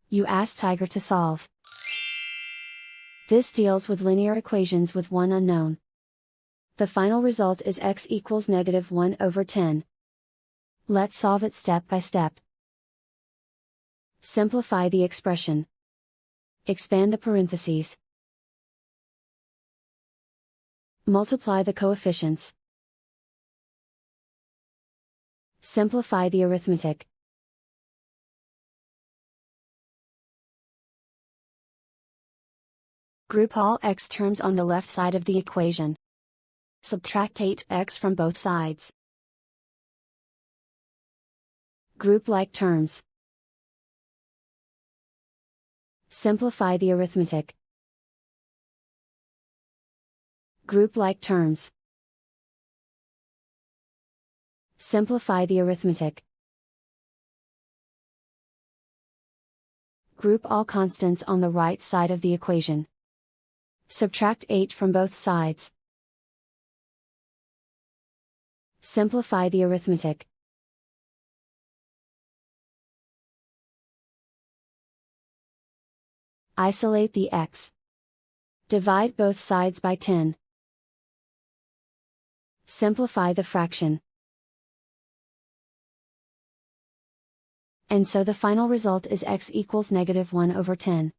You ask Tiger to solve. This deals with linear equations with one unknown. The final result is x equals -1/10. Let's solve it step by step. Simplify the expression. Expand the parentheses. Multiply the coefficients. Simplify the arithmetic. Group all x terms on the left side of the equation. Subtract 8x from both sides. Group like terms. Simplify the arithmetic. Group like terms. Simplify the arithmetic. Group all constants on the right side of the equation. Subtract 8 from both sides. Simplify the arithmetic. Isolate the x. Divide both sides by 10. Simplify the fraction. And so the final result is x equals -1/10.